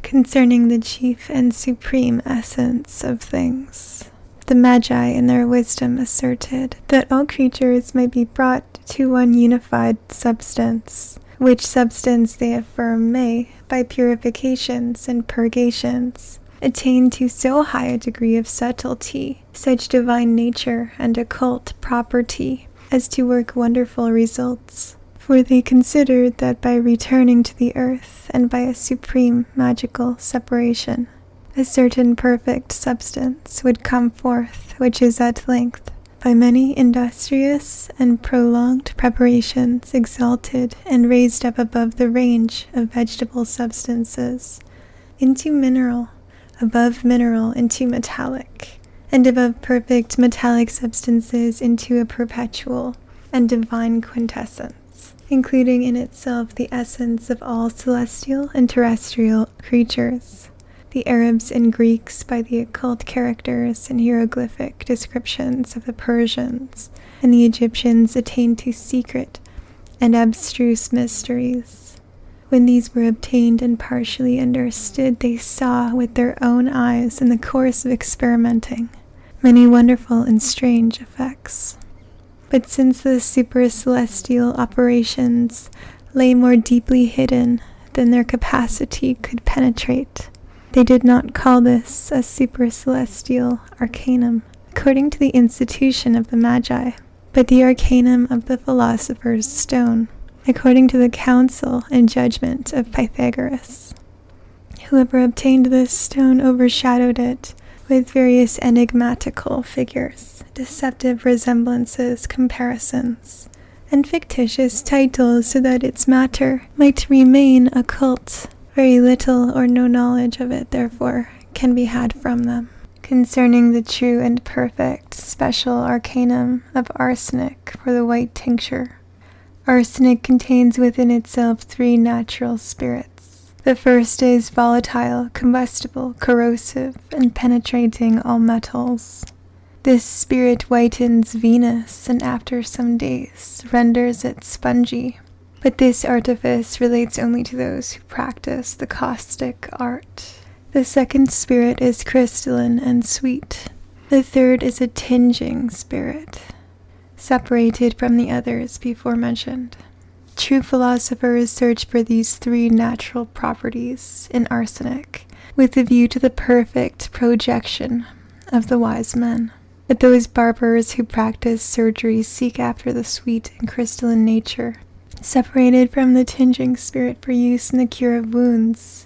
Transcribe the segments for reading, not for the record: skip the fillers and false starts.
concerning the chief and supreme essence of things. The magi in their wisdom asserted that all creatures might be brought to one unified substance, which substance they affirm may, by purifications and purgations, attain to so high a degree of subtlety, such divine nature and occult property, as to work wonderful results. For they considered that by returning to the earth and by a supreme magical separation, a certain perfect substance would come forth, which is at length, by many industrious and prolonged preparations, exalted and raised up above the range of vegetable substances, into mineral, above mineral into metallic, and above perfect metallic substances into a perpetual and divine quintessence, including in itself the essence of all celestial and terrestrial creatures. The Arabs and Greeks by the occult characters and hieroglyphic descriptions of the Persians, and the Egyptians attained to secret and abstruse mysteries. When these were obtained and partially understood, they saw with their own eyes in the course of experimenting many wonderful and strange effects. But since the supercelestial operations lay more deeply hidden than their capacity could penetrate, they did not call this a supercelestial arcanum, according to the institution of the magi, but the arcanum of the philosopher's stone, according to the counsel and judgment of Pythagoras. Whoever obtained this stone overshadowed it with various enigmatical figures, deceptive resemblances, comparisons, and fictitious titles, so that its matter might remain occult. Very little or no knowledge of it, therefore, can be had from them. Concerning the true and perfect special arcanum of arsenic for the white tincture. Arsenic contains within itself 3 natural spirits. The first is volatile, combustible, corrosive, and penetrating all metals. This spirit whitens Venus, and after some days renders it spongy. But this artifice relates only to those who practice the caustic art. The second spirit is crystalline and sweet. The third is a tinging spirit, separated from the others before mentioned. True philosophers search for these 3 natural properties in arsenic, with a view to the perfect projection of the wise men. But those barbers who practice surgery seek after the sweet and crystalline nature, separated from the tinging spirit for use in the cure of wounds,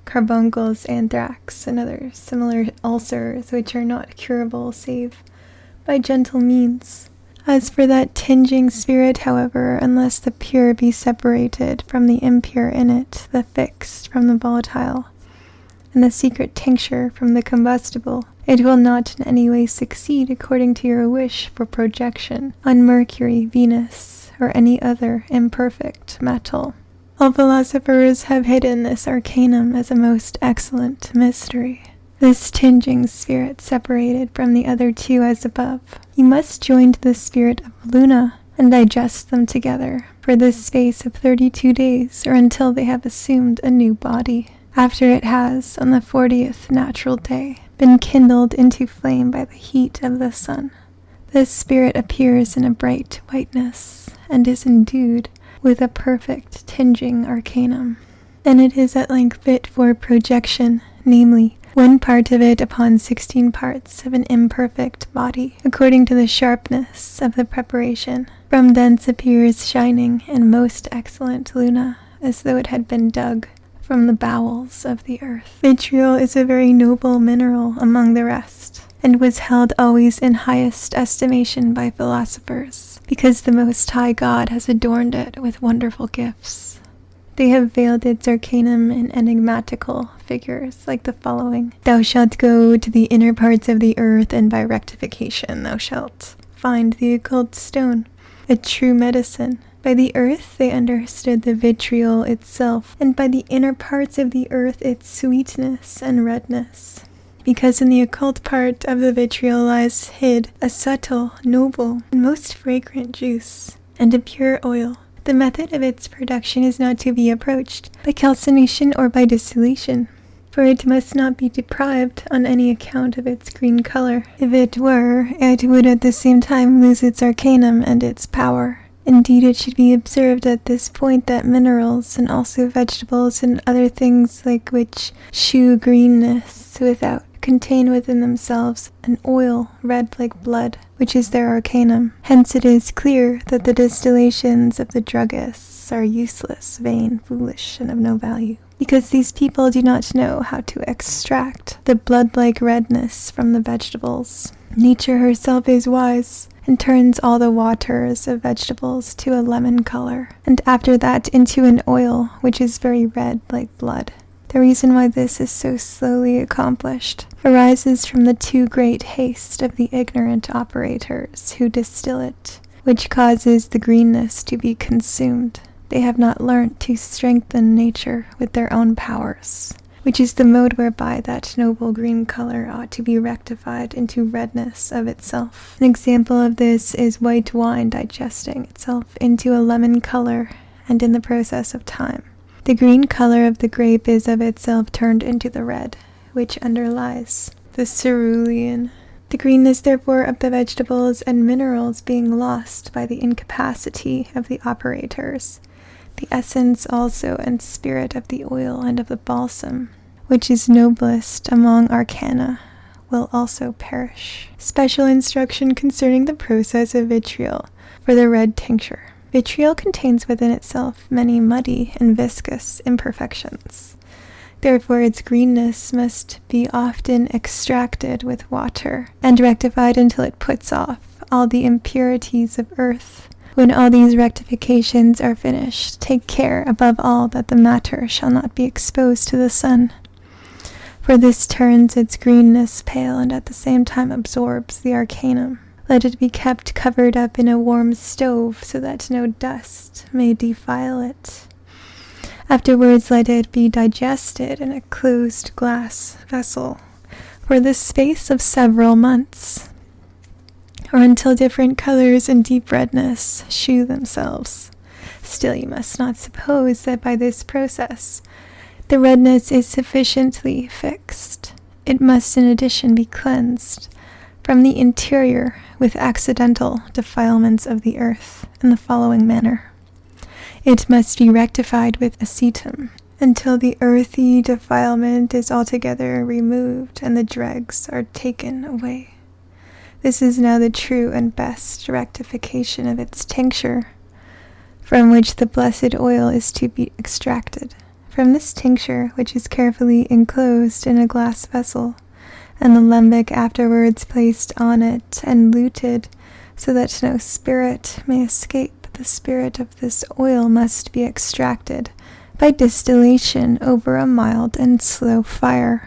carbuncles, anthrax, and other similar ulcers which are not curable save by gentle means. As for that tinging spirit, however, unless the pure be separated from the impure in it, the fixed from the volatile, and the secret tincture from the combustible, it will not in any way succeed according to your wish for projection on Mercury, Venus, or any other imperfect metal. All philosophers have hidden this arcanum as a most excellent mystery. This tinging spirit separated from the other 2 as above. You must join to the spirit of Luna and digest them together for this space of 32 days, or until they have assumed a new body, after it has, on the 40th natural day, been kindled into flame by the heat of the sun. This spirit appears in a bright whiteness, and is endued with a perfect tinging arcanum. And it is at length fit for projection, namely, 1 part of it upon 16 parts of an imperfect body, according to the sharpness of the preparation. From thence appears shining and most excellent Luna, as though it had been dug from the bowels of the earth. Vitriol is a very noble mineral among the rest, and was held always in highest estimation by philosophers, because the Most High God has adorned it with wonderful gifts. They have veiled its arcanum in enigmatical figures, like the following. Thou shalt go to the inner parts of the earth, and by rectification thou shalt find the occult stone, a true medicine. By the earth they understood the vitriol itself, and by the inner parts of the earth its sweetness and redness. Because in the occult part of the vitriol lies hid a subtle, noble, and most fragrant juice, and a pure oil. The method of its production is not to be approached by calcination or by distillation. for it must not be deprived on any account of its green color. If it were, it would at the same time lose its arcanum and its power. Indeed, it should be observed at this point that minerals, and also vegetables and other things like which shew greenness without, contain within themselves an oil red like blood, which is their arcanum. Hence it is clear that the distillations of the druggists are useless, vain, foolish, and of no value, because these people do not know how to extract the blood-like redness from the vegetables. Nature herself is wise, and turns all the waters of vegetables to a lemon color, and after that into an oil which is very red like blood. The reason why this is so slowly accomplished arises from the too great haste of the ignorant operators who distill it, which causes the greenness to be consumed. They have not learnt to strengthen nature with their own powers, which is the mode whereby that noble green color ought to be rectified into redness of itself. An example of this is white wine digesting itself into a lemon color, and in the process of time, the green color of the grape is of itself turned into the red, which underlies the cerulean. The greenness, therefore, of the vegetables and minerals being lost by the incapacity of the operators, the essence also and spirit of the oil and of the balsam, which is noblest among arcana, will also perish. Special instruction concerning the process of vitriol for the red tincture. Vitriol contains within itself many muddy and viscous imperfections. Therefore its greenness must be often extracted with water, and rectified until it puts off all the impurities of earth. When all these rectifications are finished, take care above all that the matter shall not be exposed to the sun, for this turns its greenness pale and at the same time absorbs the arcanum. Let it be kept covered up in a warm stove so that no dust may defile it. Afterwards let it be digested in a closed glass vessel for the space of several months, or until different colors and deep redness shew themselves. Still you must not suppose that by this process the redness is sufficiently fixed. It must in addition be cleansed from the interior with accidental defilements of the earth in the following manner. It must be rectified with acetum until the earthy defilement is altogether removed and the dregs are taken away. This is now the true and best rectification of its tincture, from which the blessed oil is to be extracted. From this tincture, which is carefully enclosed in a glass vessel, and the lembic afterwards placed on it and luted, so that no spirit may escape, the spirit of this oil must be extracted by distillation over a mild and slow fire.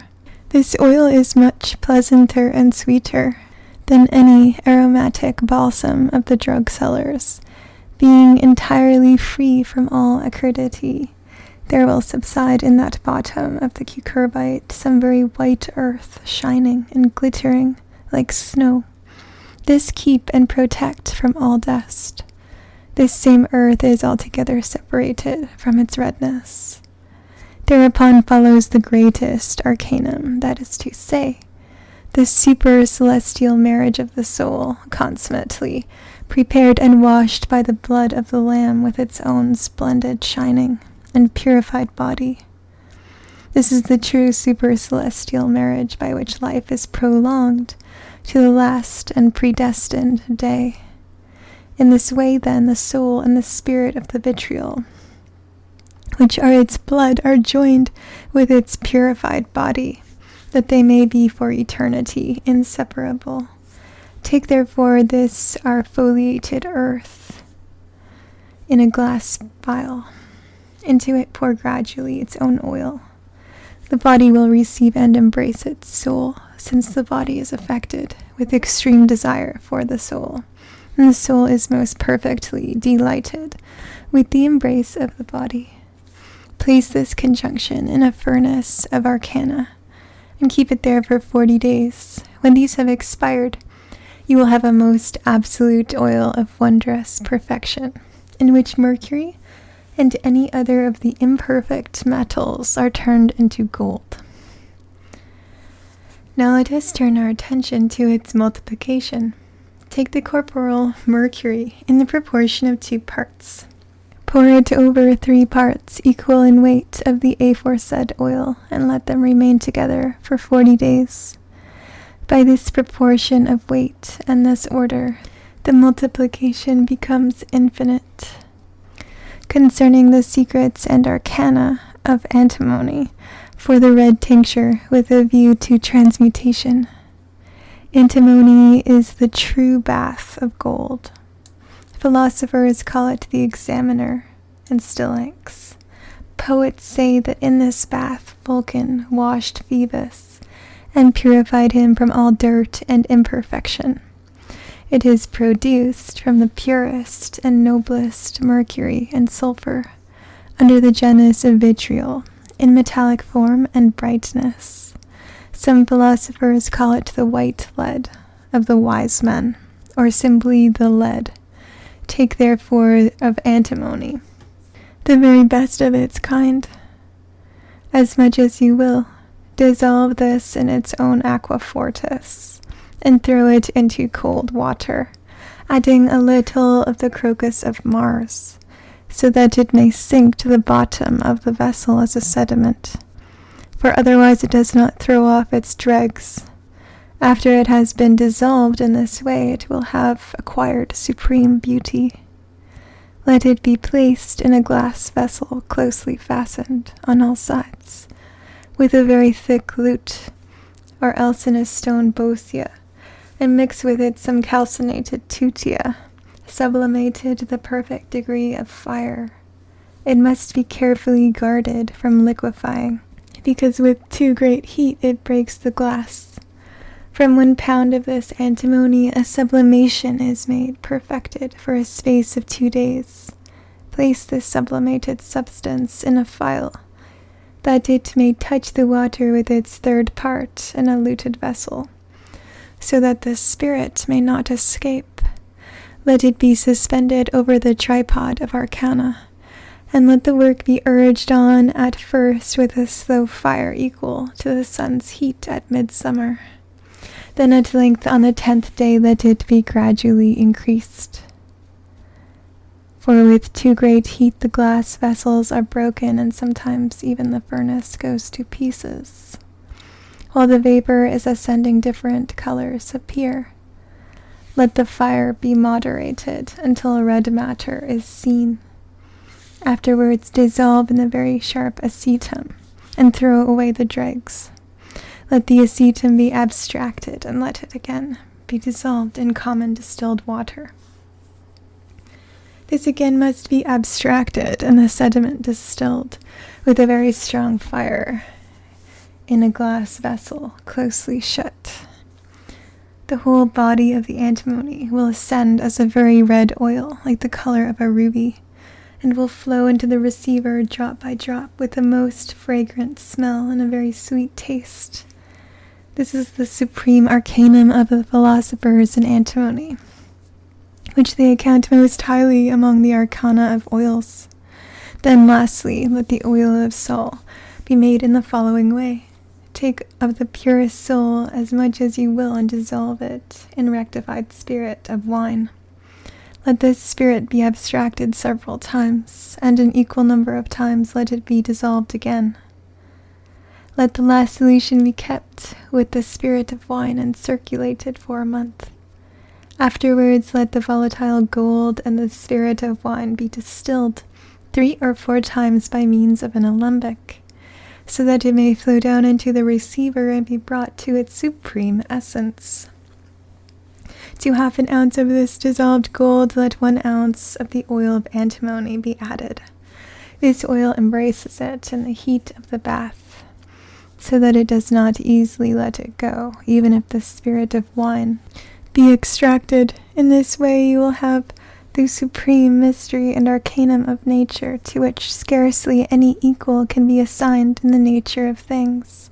This oil is much pleasanter and sweeter than any aromatic balsam of the drug sellers, being entirely free from all acridity. There will subside in that bottom of the cucurbite some very white earth, shining and glittering like snow. This keep and protect from all dust. This same earth is altogether separated from its redness. Thereupon follows the greatest arcanum, that is to say, the super celestial marriage of the soul, consummately prepared and washed by the blood of the Lamb with its own splendid shining and purified body. This is the true super celestial marriage by which life is prolonged to the last and predestined day. In this way, then, the soul and the spirit of the vitriol, which are its blood, are joined with its purified body, that they may be for eternity inseparable. Take therefore this our foliated earth in a glass vial. Into it pour gradually its own oil. The body will receive and embrace its soul, since the body is affected with extreme desire for the soul, and the soul is most perfectly delighted with the embrace of the body. Place this conjunction in a furnace of arcana, and keep it there for 40 days. When these have expired, you will have a most absolute oil of wondrous perfection, in which mercury and any other of the imperfect metals are turned into gold. Now let us turn our attention to its multiplication. Take the corporeal mercury in the proportion of 2 parts. Pour it over 3 parts equal in weight of the aforesaid oil, and let them remain together for 40 days. By this proportion of weight and this order, the multiplication becomes infinite. Concerning the secrets and arcana of antimony for the red tincture with a view to transmutation. Antimony is the true bath of gold. Philosophers call it the examiner and stillax. Poets say that in this bath Vulcan washed Phoebus and purified him from all dirt and imperfection. It is produced from the purest and noblest mercury and sulfur, under the genus of vitriol, in metallic form and brightness. Some philosophers call it the white lead of the wise men, or simply the lead. Take therefore of antimony, the very best of its kind, as much as you will. Dissolve this in its own aqua fortis, and throw it into cold water, adding a little of the crocus of Mars, so that it may sink to the bottom of the vessel as a sediment, for otherwise it does not throw off its dregs. After it has been dissolved in this way, it will have acquired supreme beauty. Let it be placed in a glass vessel closely fastened on all sides, with a very thick lute, or else in a stone bosia, and mix with it some calcinated tutia, sublimated to the perfect degree of fire. It must be carefully guarded from liquefying, because with too great heat it breaks the glass. From 1 pound of this antimony a sublimation is made perfected for a space of 2 days. Place this sublimated substance in a phial, that it may touch the water with its 3rd part in a luted vessel, so that the spirit may not escape. Let it be suspended over the tripod of Arcana, and let the work be urged on at first with a slow fire equal to the sun's heat at midsummer. Then at length on the 10th day let it be gradually increased. For with too great heat the glass vessels are broken, and sometimes even the furnace goes to pieces. While the vapor is ascending, different colors appear. Let the fire be moderated until red matter is seen. Afterwards dissolve in the very sharp acetum, and throw away the dregs. Let the acetum be abstracted, and let it again be dissolved in common distilled water. This again must be abstracted, and the sediment distilled with a very strong fire in a glass vessel closely shut. The whole body of the antimony will ascend as a very red oil, like the color of a ruby, and will flow into the receiver drop by drop with a most fragrant smell and a very sweet taste. This is the supreme arcanum of the philosophers in antimony, which they account most highly among the arcana of oils. Then lastly, let the oil of Sol be made in the following way. Take of the purest soul as much as you will, and dissolve it in rectified spirit of wine. Let this spirit be abstracted several times, and an equal number of times let it be dissolved again. Let the last solution be kept with the spirit of wine and circulated for a month. Afterwards let the volatile gold and the spirit of wine be distilled 3 or 4 times by means of an alembic, so that it may flow down into the receiver and be brought to its supreme essence. To 1/2 ounce of this dissolved gold let 1 ounce of the oil of antimony be added. This oil embraces it in the heat of the bath, so that it does not easily let it go, even if the spirit of wine be extracted. In this way you will have the supreme mystery and arcanum of nature, to which scarcely any equal can be assigned in the nature of things.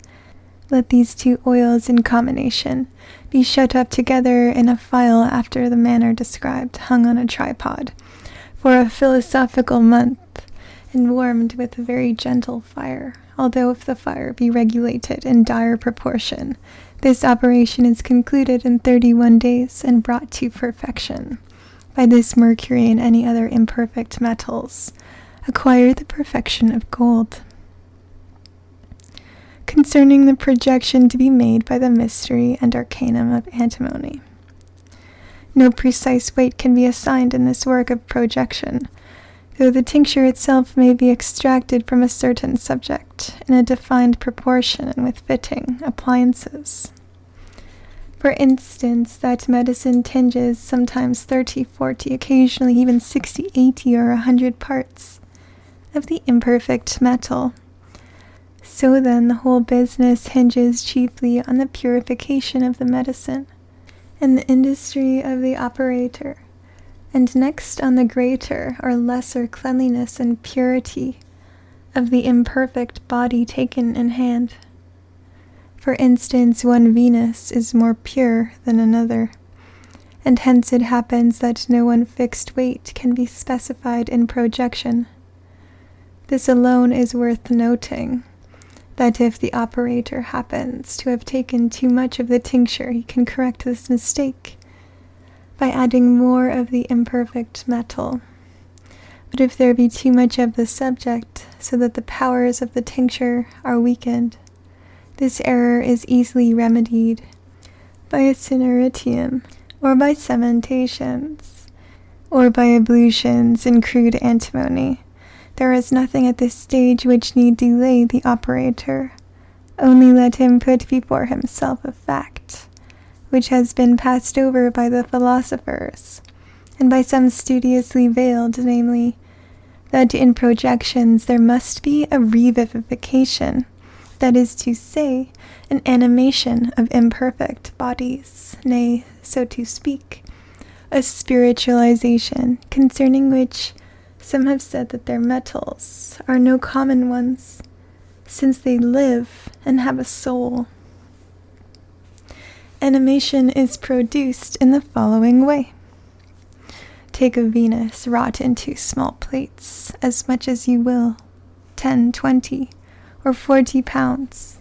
Let these 2 oils in combination be shut up together in a phial after the manner described, hung on a tripod, for a philosophical month, and warmed with a very gentle fire although if the fire be regulated in dire proportion, this operation is concluded in 31 days and brought to perfection. By this mercury and any other imperfect metals acquire the perfection of gold. Concerning the projection to be made by the mystery and arcanum of antimony. No precise weight can be assigned in this work of projection, though the tincture itself may be extracted from a certain subject in a defined proportion and with fitting appliances. For instance, that medicine tinges sometimes 30, 40, occasionally even 60, 80, or 100 parts of the imperfect metal. So then the whole business hinges chiefly on the purification of the medicine and the industry of the operator, and next on the greater or lesser cleanliness and purity of the imperfect body taken in hand. For instance, one Venus is more pure than another, and hence it happens that no one fixed weight can be specified in projection. This alone is worth noting, that if the operator happens to have taken too much of the tincture, he can correct this mistake by adding more of the imperfect metal. But if there be too much of the subject, so that the powers of the tincture are weakened, this error is easily remedied by a cineritium, or by cementations, or by ablutions in crude antimony. There is nothing at this stage which need delay the operator. Only let him put before himself a fact, which has been passed over by the philosophers, and by some studiously veiled, namely, that in projections there must be a revivification, that is to say, an animation of imperfect bodies, nay, so to speak, a spiritualization, concerning which some have said that their metals are no common ones, since they live and have a soul. Animation is produced in the following way. Take a Venus wrought into small plates, as much as you will, 10, 20, or 40 pounds.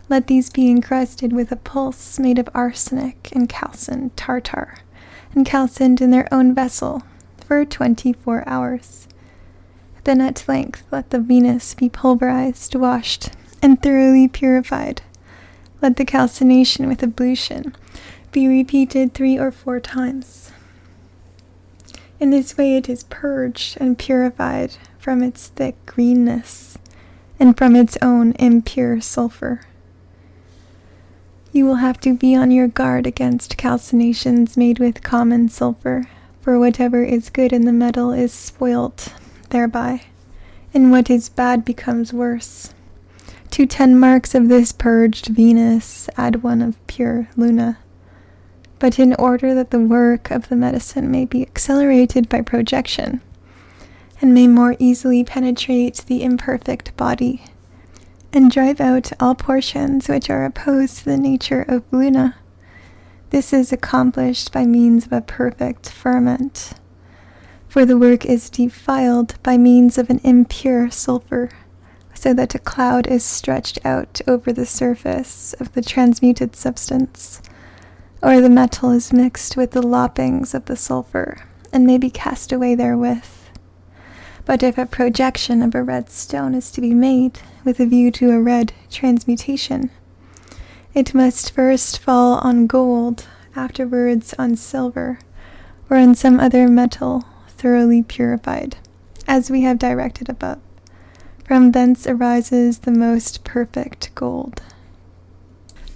Let these be encrusted with a pulse made of arsenic and calcined tartar, and calcined in their own vessel for 24 hours. Then at length let the Venus be pulverized, washed, and thoroughly purified. Let the calcination with ablution be repeated 3 or 4 times. In this way it is purged and purified from its thick greenness and from its own impure sulfur. You will have to be on your guard against calcinations made with common sulfur, for whatever is good in the metal is spoilt thereby, and what is bad becomes worse. To 10 marks of this purged Venus add 1 of pure Luna. But in order that the work of the medicine may be accelerated by projection, and may more easily penetrate the imperfect body, and drive out all portions which are opposed to the nature of Luna, this is accomplished by means of a perfect ferment, for the work is defiled by means of an impure sulfur, so that a cloud is stretched out over the surface of the transmuted substance, or the metal is mixed with the loppings of the sulfur, and may be cast away therewith. But if a projection of a red stone is to be made with a view to a red transmutation, it must first fall on gold, afterwards on silver, or on some other metal thoroughly purified, as we have directed above. From thence arises the most perfect gold.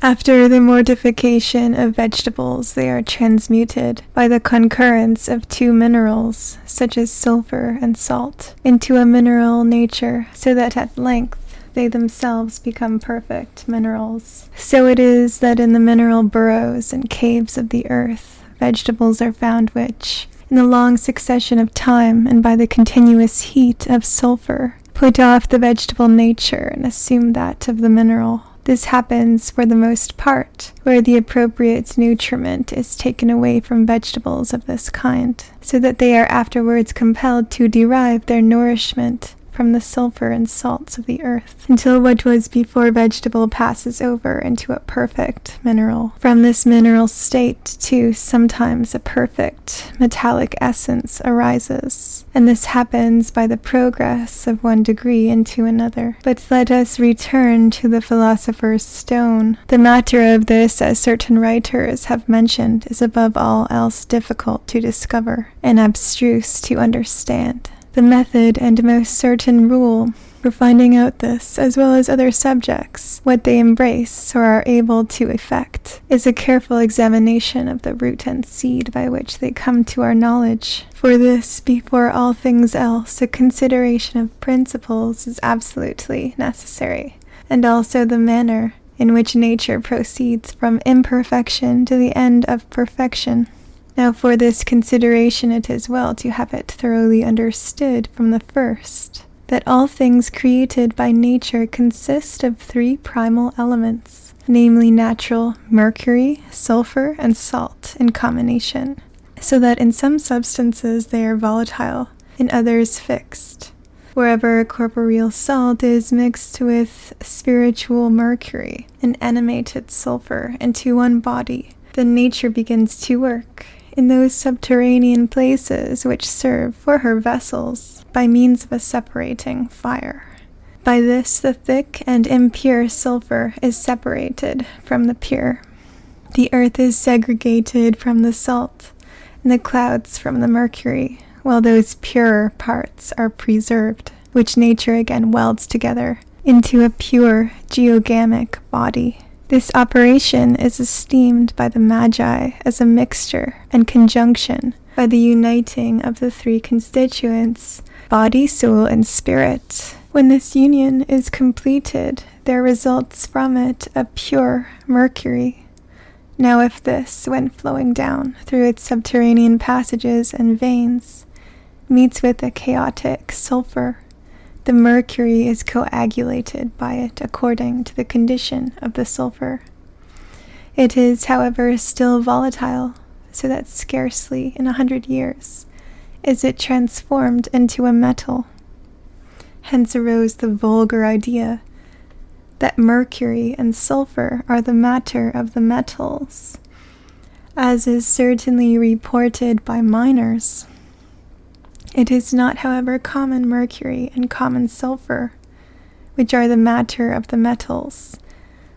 After the mortification of vegetables, they are transmuted by the concurrence of 2 minerals, such as sulfur and salt, into a mineral nature, so that at length they themselves become perfect minerals. So it is that in the mineral burrows and caves of the earth, vegetables are found which, in the long succession of time and by the continuous heat of sulfur, put off the vegetable nature and assume that of the mineral. This happens for the most part where the appropriate nutriment is taken away from vegetables of this kind, so that they are afterwards compelled to derive their nourishment from the sulfur and salts of the earth, until what was before vegetable passes over into a perfect mineral. From this mineral state, too, sometimes a perfect metallic essence arises, and this happens by the progress of one degree into another. But let us return to the philosopher's stone. The matter of this, as certain writers have mentioned, is above all else difficult to discover and abstruse to understand. The method and most certain rule for finding out this, as well as other subjects, what they embrace or are able to effect, is a careful examination of the root and seed by which they come to our knowledge. For this, before all things else, a consideration of principles is absolutely necessary, and also the manner in which nature proceeds from imperfection to the end of perfection. Now for this consideration it is well to have it thoroughly understood from the first, that all things created by nature consist of three primal elements, namely natural mercury, sulfur, and salt in combination, so that in some substances they are volatile, in others fixed. Wherever a corporeal salt is mixed with spiritual mercury and animated sulfur into one body, then nature begins to work in those subterranean places which serve for her vessels by means of a separating fire. By this the thick and impure sulfur is separated from the pure. The earth is segregated from the salt, and the clouds from the mercury, while those purer parts are preserved, which nature again welds together into a pure geogamic body. This operation is esteemed by the magi as a mixture and conjunction by the uniting of the three constituents, body, soul, and spirit. When this union is completed, there results from it a pure mercury. Now if this, when flowing down through its subterranean passages and veins, meets with a chaotic sulfur, the mercury is coagulated by it according to the condition of the sulfur. It is, however, still volatile, so that scarcely in 100 years is it transformed into a metal. Hence arose the vulgar idea that mercury and sulfur are the matter of the metals, as is certainly reported by miners. It is not, however, common mercury and common sulfur, which are the matter of the metals,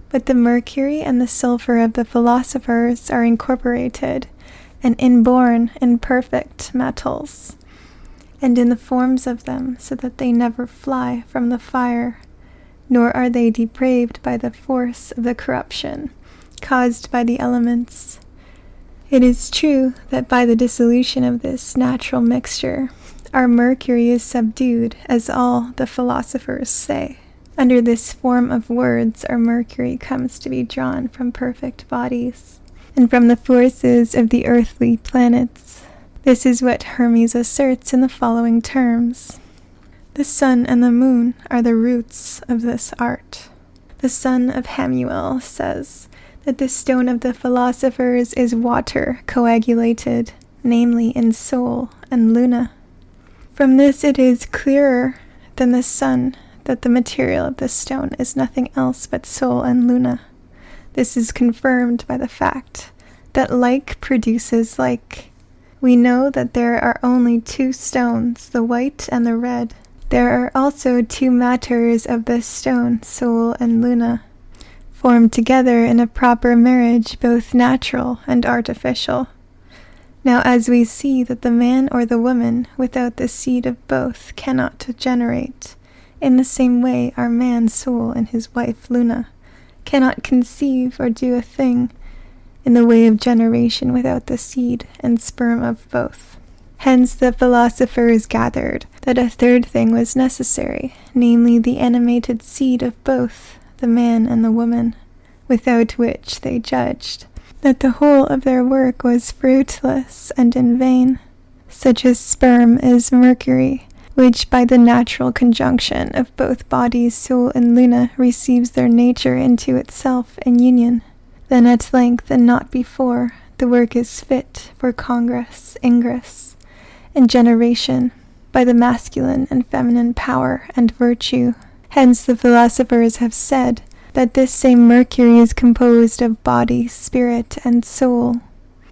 but the mercury and the sulfur of the philosophers are incorporated and inborn in perfect metals, and in the forms of them, so that they never fly from the fire, nor are they depraved by the force of the corruption caused by the elements. It is true that by the dissolution of this natural mixture, our mercury is subdued, as all the philosophers say. Under this form of words, our mercury comes to be drawn from perfect bodies, and from the forces of the earthly planets. This is what Hermes asserts in the following terms. The sun and the moon are the roots of this art. The son of Hamuel says that the stone of the philosophers is water coagulated, namely in Sol and Luna. From this it is clearer than the sun that the material of the stone is nothing else but Sol and Luna. This is confirmed by the fact that like produces like. We know that there are only two stones, the white and the red. There are also two matters of this stone, Sol and Luna, formed together in a proper marriage, both natural and artificial. Now as we see that the man or the woman without the seed of both cannot generate, in the same way our man Sol and his wife Luna cannot conceive or do a thing in the way of generation without the seed and sperm of both. Hence the philosophers gathered that a third thing was necessary, namely the animated seed of both, the man and the woman, without which they judged that the whole of their work was fruitless and in vain. Such a sperm is mercury, which by the natural conjunction of both bodies, Sol and Luna, receives their nature into itself in union. Then at length, and not before, the work is fit for congress, ingress, and generation, by the masculine and feminine power and virtue. Hence the philosophers have said that this same mercury is composed of body, spirit, and soul,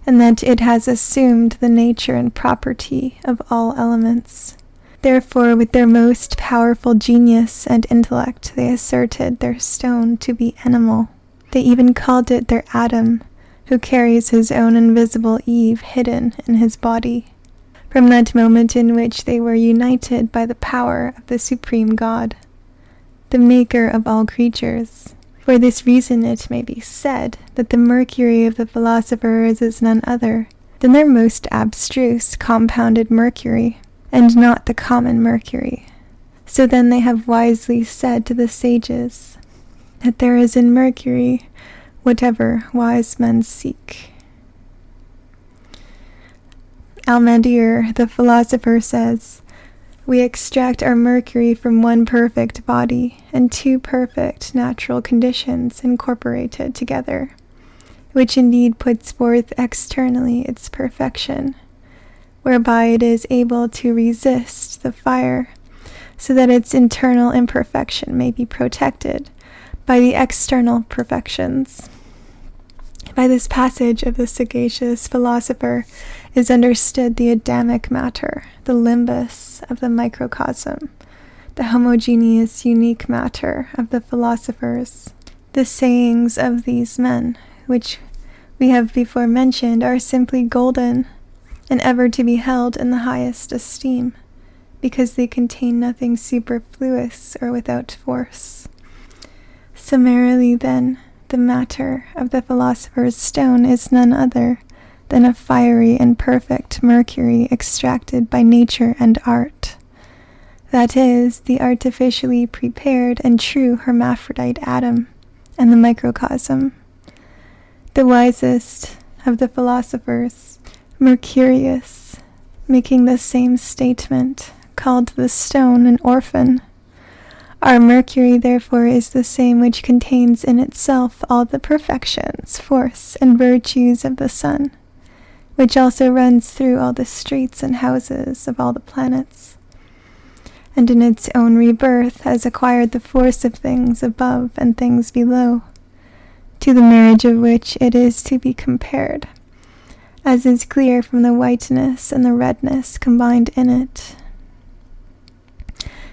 and that it has assumed the nature and property of all elements. Therefore, with their most powerful genius and intellect, they asserted their stone to be animal. They even called it their Adam, who carries his own invisible Eve hidden in his body, from that moment in which they were united by the power of the supreme God, the maker of all creatures. For this reason it may be said that the mercury of the philosophers is none other than their most abstruse compounded mercury, and not the common mercury. So then they have wisely said to the sages that there is in mercury whatever wise men seek. Almadir, the philosopher, says, "We extract our mercury from one perfect body and two perfect natural conditions incorporated together, which indeed puts forth externally its perfection, whereby it is able to resist the fire, so that its internal imperfection may be protected by the external perfections." By this passage of the sagacious philosopher is understood the Adamic matter, the limbus of the microcosm, the homogeneous unique matter of the philosophers. The sayings of these men, which we have before mentioned, are simply golden and ever to be held in the highest esteem, because they contain nothing superfluous or without force. Summarily, then, the matter of the philosopher's stone is none other than a fiery and perfect mercury extracted by nature and art. That is, the artificially prepared and true hermaphrodite atom and the microcosm. The wisest of the philosophers, Mercurius, making the same statement, called the stone an orphan. Our mercury, therefore, is the same which contains in itself all the perfections, force, and virtues of the sun, which also runs through all the streets and houses of all the planets, and in its own rebirth has acquired the force of things above and things below, to the marriage of which it is to be compared, as is clear from the whiteness and the redness combined in it.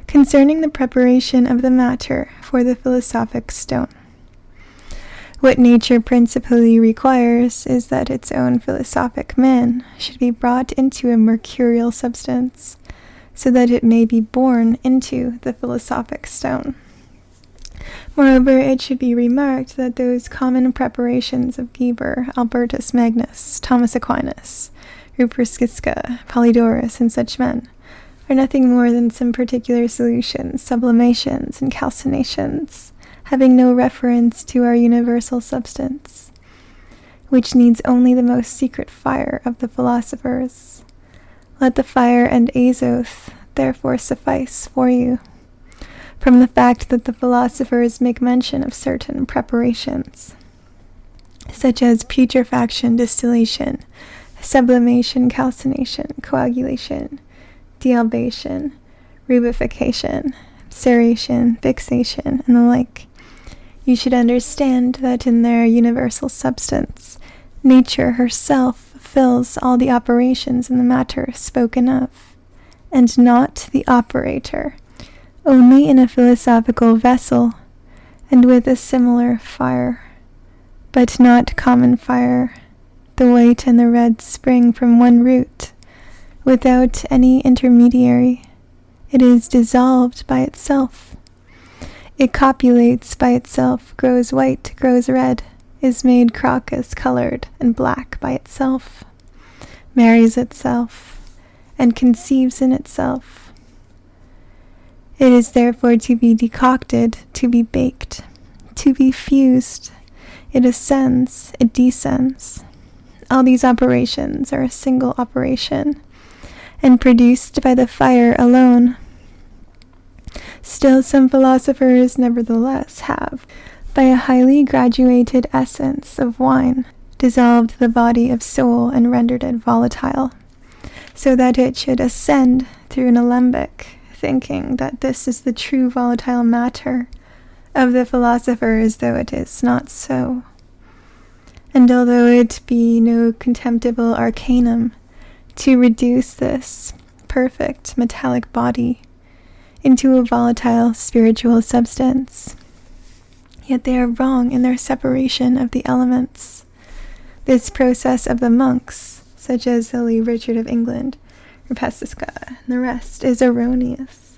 Concerning the preparation of the matter for the philosophic stone. What nature principally requires is that its own philosophic man should be brought into a mercurial substance, so that it may be born into the philosophic stone. Moreover, it should be remarked that those common preparations of Geber, Albertus Magnus, Thomas Aquinas, Rupert Gisca, Polydorus, and such men, are nothing more than some particular solutions, sublimations, and calcinations, having no reference to our universal substance, which needs only the most secret fire of the philosophers. Let the fire and azoth therefore suffice for you, from the fact that the philosophers make mention of certain preparations, such as putrefaction, distillation, sublimation, calcination, coagulation, dealbation, rubification, ceration, fixation, and the like. You should understand that in their universal substance, nature herself fulfills all the operations in the matter spoken of, and not the operator, only in a philosophical vessel, and with a similar fire, but not common fire. The white and the red spring from one root, without any intermediary. It is dissolved by itself. It copulates by itself, grows white, grows red, is made crocus-colored and black by itself, marries itself, and conceives in itself. It is therefore to be decocted, to be baked, to be fused. It ascends, it descends. All these operations are a single operation, and produced by the fire alone. Still, some philosophers nevertheless have, by a highly graduated essence of wine, dissolved the body of soul and rendered it volatile, so that it should ascend through an alembic, thinking that this is the true volatile matter of the philosopher, as though it is not so. And although it be no contemptible arcanum to reduce this perfect metallic body into a volatile spiritual substance, yet they are wrong in their separation of the elements. This process of the monks, such as Holy Richard of England, Paracelsus, and the rest, is erroneous.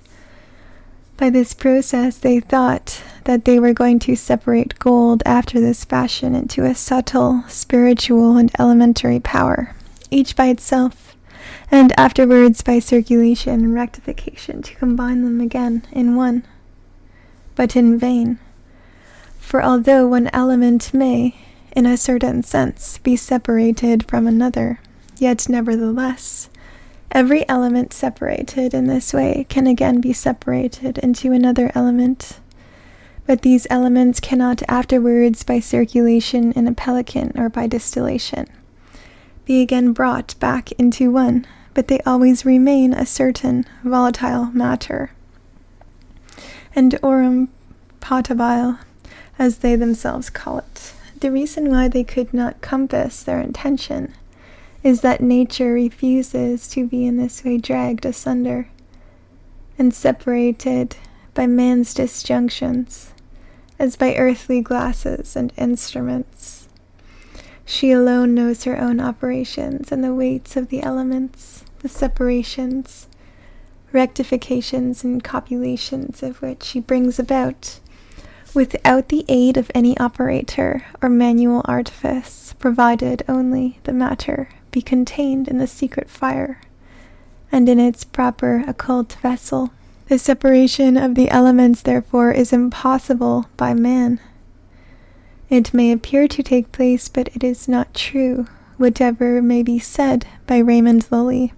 By this process, they thought that they were going to separate gold after this fashion into a subtle, spiritual, and elementary power, each by itself, and afterwards by circulation and rectification to combine them again in one. But in vain. For although one element may, in a certain sense, be separated from another, yet nevertheless, every element separated in this way can again be separated into another element. But these elements cannot afterwards, by circulation in a pelican or by distillation, be again brought back into one, but they always remain a certain volatile matter. And aurum potabile, as they themselves call it. The reason why they could not compass their intention is that nature refuses to be in this way dragged asunder and separated by man's disjunctions, as by earthly glasses and instruments. She alone knows her own operations and the weights of the elements, the separations, rectifications, and copulations of which she brings about, without the aid of any operator or manual artifice, provided only the matter be contained in the secret fire, and in its proper occult vessel. The separation of the elements, therefore, is impossible by man. It may appear to take place, but it is not true, whatever may be said by Raymond Lully,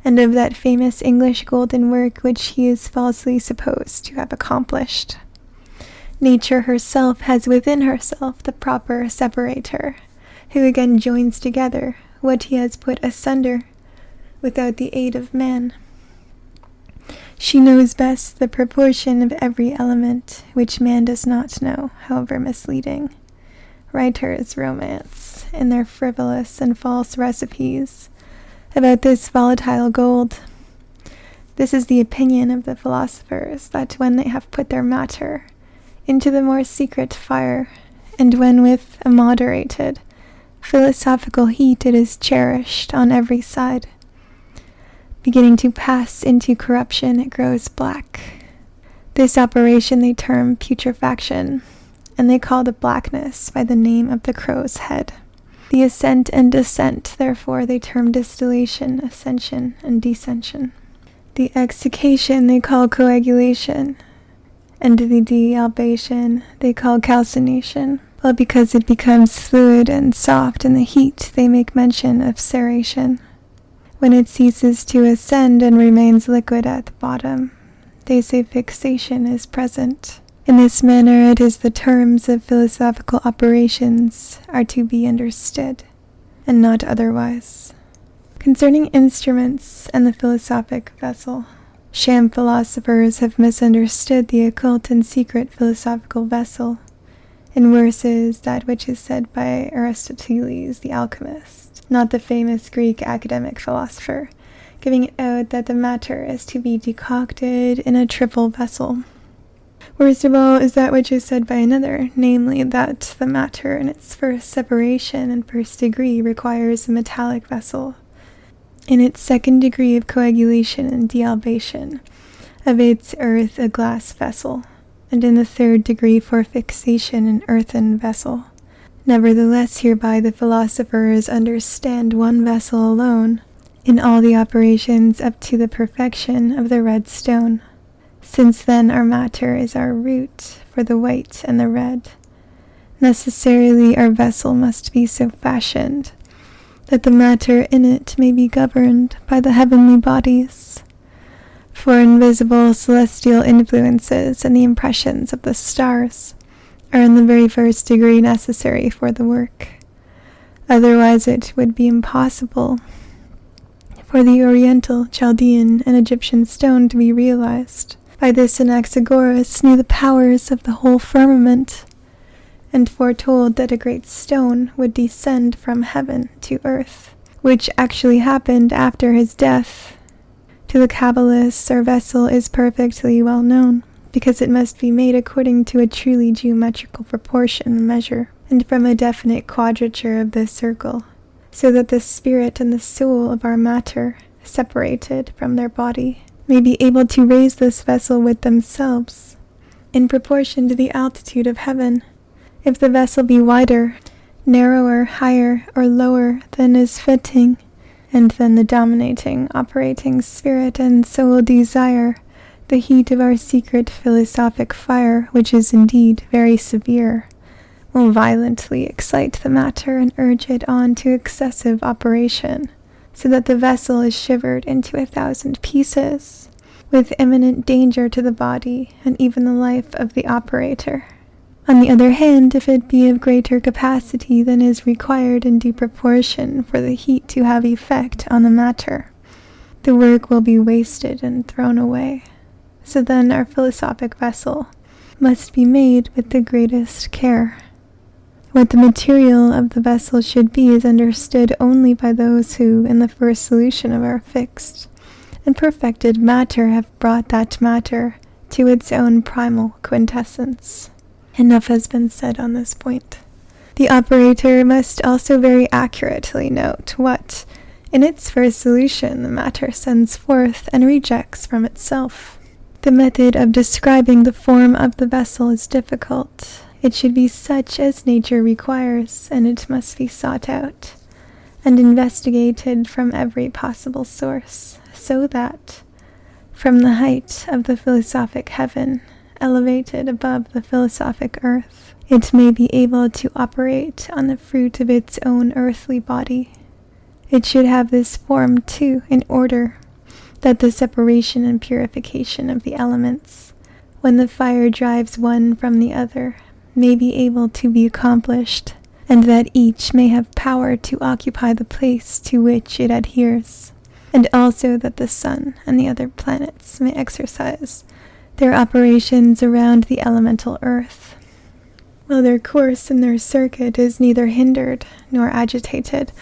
and of that famous English golden work which he is falsely supposed to have accomplished. Nature herself has within herself the proper separator, who again joins together what he has put asunder without the aid of man. She knows best the proportion of every element, which man does not know, however misleading writers romance in their frivolous and false recipes about this volatile gold. This is the opinion of the philosophers, that when they have put their matter into the more secret fire, and when with a moderated philosophical heat it is cherished on every side, beginning to pass into corruption, it grows black. This operation they term putrefaction, and they call the blackness by the name of the crow's head. The ascent and descent, therefore, they term distillation, ascension, and descension. The exsication they call coagulation, and the dealbation they call calcination. Well, because it becomes fluid and soft in the heat, they make mention of ceration. When it ceases to ascend and remains liquid at the bottom, they say fixation is present. In this manner, it is the terms of philosophical operations are to be understood, and not otherwise. Concerning instruments and the philosophic vessel, sham philosophers have misunderstood the occult and secret philosophical vessel. In verses, that which is said by Aristoteles the alchemist, not the famous Greek academic philosopher, giving it out that the matter is to be decocted in a triple vessel. Worst of all is that which is said by another, namely that the matter in its first separation and first degree requires a metallic vessel, in its second degree of coagulation and dealbation, of its earth a glass vessel, and in the third degree for fixation an earthen vessel. Nevertheless, hereby the philosophers understand one vessel alone, in all the operations up to the perfection of the red stone. Since then our matter is our root for the white and the red, necessarily our vessel must be so fashioned that the matter in it may be governed by the heavenly bodies. For invisible celestial influences and the impressions of the stars are in the very first degree necessary for the work. Otherwise it would be impossible for the Oriental, Chaldean, and Egyptian stone to be realized. By this Anaxagoras knew the powers of the whole firmament, and foretold that a great stone would descend from heaven to earth, which actually happened after his death. To the Kabbalists, our vessel is perfectly well known, because it must be made according to a truly geometrical proportion and measure, and from a definite quadrature of this circle, so that the spirit and the soul of our matter, separated from their body, may be able to raise this vessel with themselves, in proportion to the altitude of heaven. If the vessel be wider, narrower, higher, or lower than is fitting, and then the dominating, operating spirit and soul desire, the heat of our secret philosophic fire, which is indeed very severe, will violently excite the matter and urge it on to excessive operation, so that the vessel is shivered into 1,000 pieces, with imminent danger to the body and even the life of the operator. On the other hand, if it be of greater capacity than is required in due proportion for the heat to have effect on the matter, the work will be wasted and thrown away. So then our philosophic vessel must be made with the greatest care. What the material of the vessel should be is understood only by those who, in the first solution of our fixed and perfected matter, have brought that matter to its own primal quintessence. Enough has been said on this point. The operator must also very accurately note what, in its first solution, the matter sends forth and rejects from itself. The method of describing the form of the vessel is difficult. It should be such as nature requires, and it must be sought out and investigated from every possible source, so that, from the height of the philosophic heaven, elevated above the philosophic earth, it may be able to operate on the fruit of its own earthly body. It should have this form, too, in order that the separation and purification of the elements, when the fire drives one from the other, may be able to be accomplished, and that each may have power to occupy the place to which it adheres, and also that the sun and the other planets may exercise their operations around the elemental earth, while their course in their circuit is neither hindered nor agitated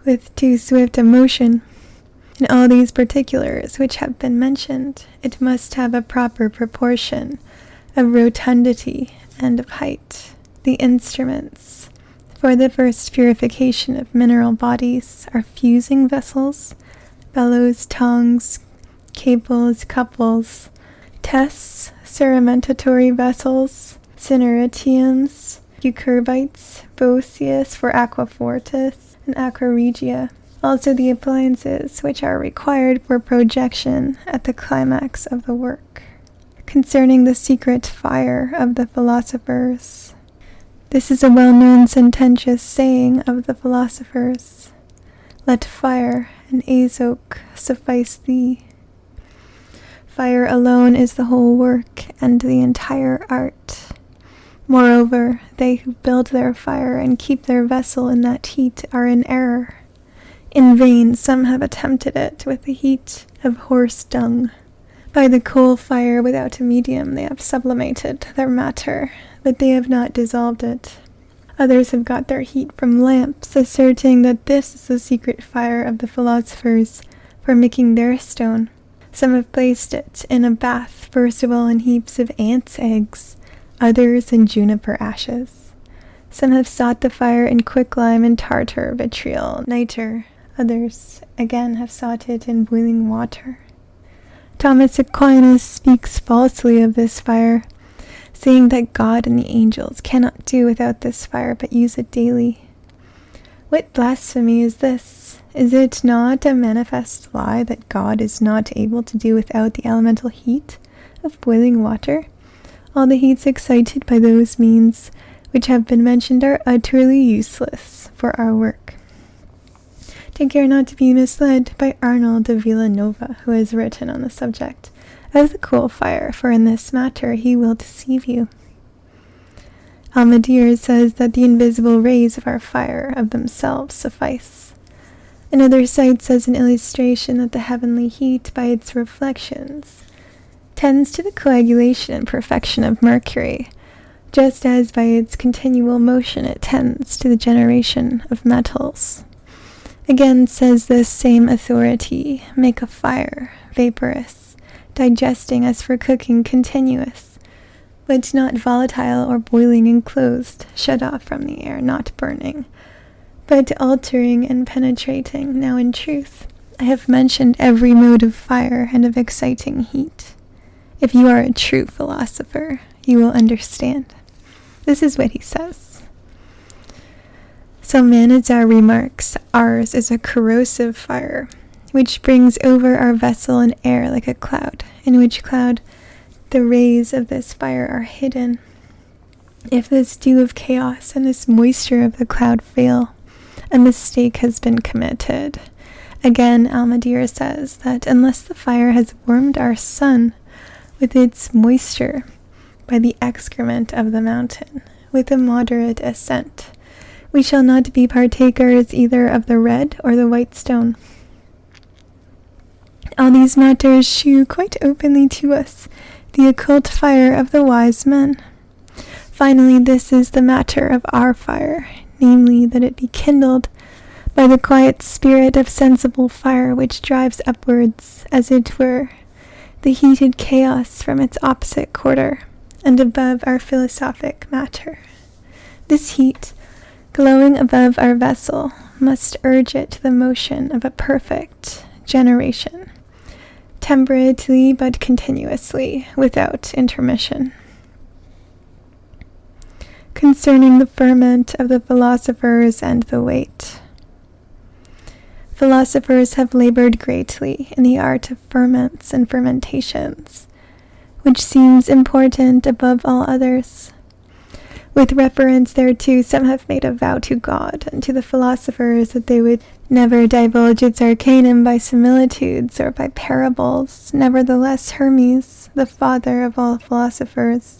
with too swift a motion. In all these particulars which have been mentioned, it must have a proper proportion of rotundity and of height. The instruments for the first purification of mineral bodies are fusing vessels, bellows, tongues, cables, couples, tests, cerementatory vessels, cineritiums, cucurbites, boceus for aquafortis, and aqua regia. Also the appliances which are required for projection at the climax of the work. Concerning the secret fire of the philosophers, this is a well-known sententious saying of the philosophers: "Let fire and azote suffice thee." Fire alone is the whole work and the entire art. Moreover, they who build their fire and keep their vessel in that heat are in error. In vain some have attempted it with the heat of horse dung. By the coal fire without a medium they have sublimated their matter, but they have not dissolved it. Others have got their heat from lamps, asserting that this is the secret fire of the philosophers for making their stone. Some have placed it in a bath, first of all in heaps of ants' eggs, others in juniper ashes. Some have sought the fire in quicklime and tartar, vitriol, nitre. Others, again, have sought it in boiling water. Thomas Aquinas speaks falsely of this fire, saying that God and the angels cannot do without this fire, but use it daily. What blasphemy is this? Is it not a manifest lie that God is not able to do without the elemental heat of boiling water? All the heats excited by those means which have been mentioned are utterly useless for our work. Take care not to be misled by Arnold de Villanova, who has written on the subject of the coal fire, for in this matter he will deceive you. Almadir says that the invisible rays of our fire of themselves suffice. Another cites as an illustration that the heavenly heat, by its reflections, tends to the coagulation and perfection of mercury, just as by its continual motion it tends to the generation of metals. Again, says this same authority, make a fire, vaporous, digesting as for cooking continuous, but not volatile or boiling enclosed, shut off from the air, not burning, but altering and penetrating. Now in truth, I have mentioned every mode of fire and of exciting heat. If you are a true philosopher, you will understand. This is what he says. So Manazar remarks, ours is a corrosive fire, which brings over our vessel an air like a cloud, in which cloud the rays of this fire are hidden. If this dew of chaos and this moisture of the cloud fail, a mistake has been committed. Again, Almadir says that unless the fire has warmed our sun with its moisture by the excrement of the mountain, with a moderate ascent, we shall not be partakers either of the red or the white stone. All these matters shew quite openly to us the occult fire of the wise men. Finally, this is the matter of our fire, namely, that it be kindled by the quiet spirit of sensible fire which drives upwards, as it were, the heated chaos from its opposite quarter, and above our philosophic matter. This heat, glowing above our vessel, must urge it to the motion of a perfect generation, temperately but continuously, without intermission. Concerning the ferment of the philosophers and the weight. Philosophers have labored greatly in the art of ferments and fermentations, which seems important above all others. With reference thereto, some have made a vow to God and to the philosophers that they would never divulge its arcanum by similitudes or by parables. Nevertheless, Hermes, the father of all philosophers,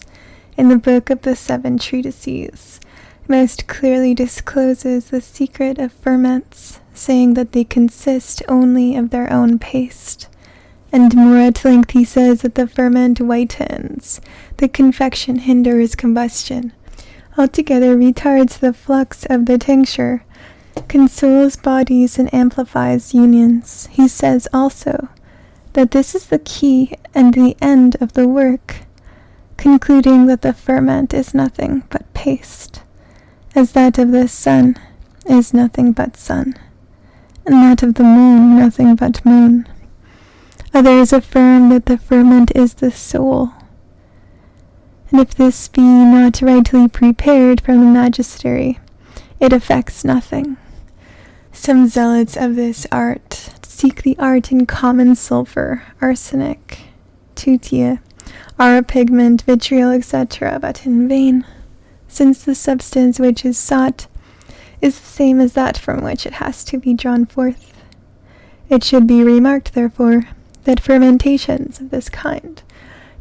in the book of the 7 treatises, most clearly discloses the secret of ferments, saying that they consist only of their own paste. And more at length he says that the ferment whitens, the confection hinders combustion, altogether retards the flux of the tincture, consoles bodies and amplifies unions. He says also that this is the key and the end of the work, concluding that the ferment is nothing but paste, as that of the sun is nothing but sun, and that of the moon nothing but moon. Others affirm that the ferment is the soul, and if this be not rightly prepared from the magistery, it affects nothing. Some zealots of this art seek the art in common sulfur, arsenic, tutia, aura pigment, vitriol, etc., but in vain, since the substance which is sought is the same as that from which it has to be drawn forth. It should be remarked, therefore, that fermentations of this kind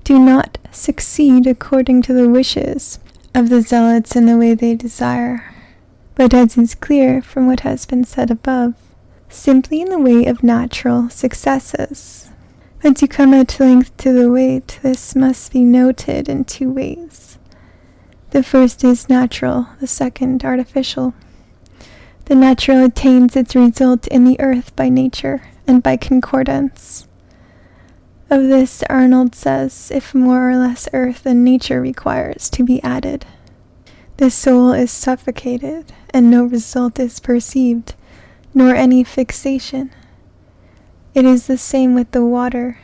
do not succeed according to the wishes of the zealots in the way they desire, but as is clear from what has been said above, simply in the way of natural successes. But to come at length to the weight, this must be noted in 2 ways. The first is natural, the second artificial. The natural attains its result in the earth by nature and by concordance. Of this Arnold says, if more or less earth than nature requires to be added, the soul is suffocated, and no result is perceived, nor any fixation. It is the same with the water.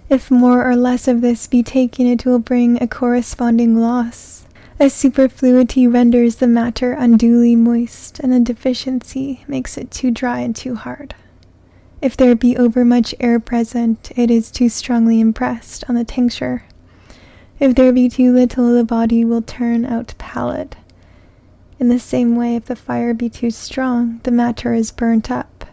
If more or less of this be taken, it will bring a corresponding loss. A superfluity renders the matter unduly moist, and a deficiency makes it too dry and too hard. If there be overmuch air present, it is too strongly impressed on the tincture. If there be too little, the body will turn out pallid. In the same way, if the fire be too strong, the matter is burnt up.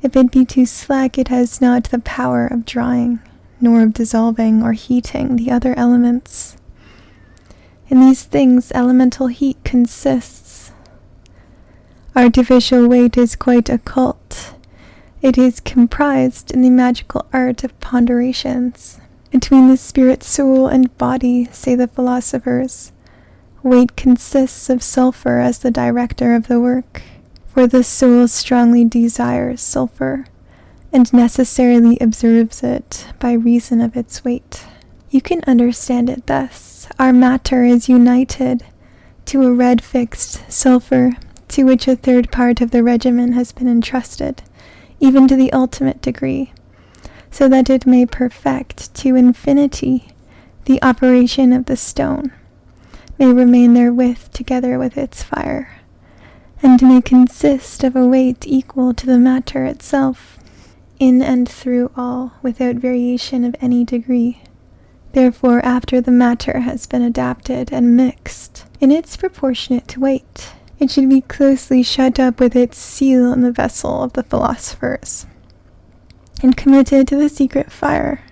If it be too slack, it has not the power of drying, nor of dissolving or heating the other elements. In these things, elemental heat consists. Artificial weight is quite occult. It is comprised in the magical art of ponderations. Between the spirit, soul, and body, say the philosophers, weight consists of sulfur as the director of the work, for the soul strongly desires sulfur, and necessarily observes it by reason of its weight. You can understand it thus. Our matter is united to a red fixed sulfur, to which a third part of the regimen has been entrusted, even to the ultimate degree, so that it may perfect to infinity the operation of the stone, may remain therewith together with its fire, and may consist of a weight equal to the matter itself, in and through all, without variation of any degree. Therefore, after the matter has been adapted and mixed in its proportionate weight, it should be closely shut up with its seal in the vessel of the philosophers, and committed to the secret fire.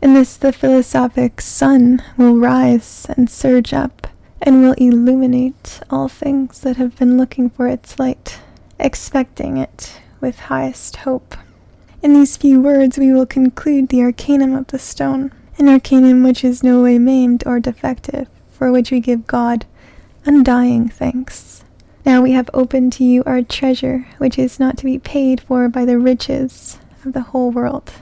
In this the philosophic sun will rise and surge up, and will illuminate all things that have been looking for its light, expecting it with highest hope. In these few words we will conclude the arcanum of the stone, an arcanum which is no way maimed or defective, for which we give God undying thanks. Now we have opened to you our treasure, which is not to be paid for by the riches of the whole world.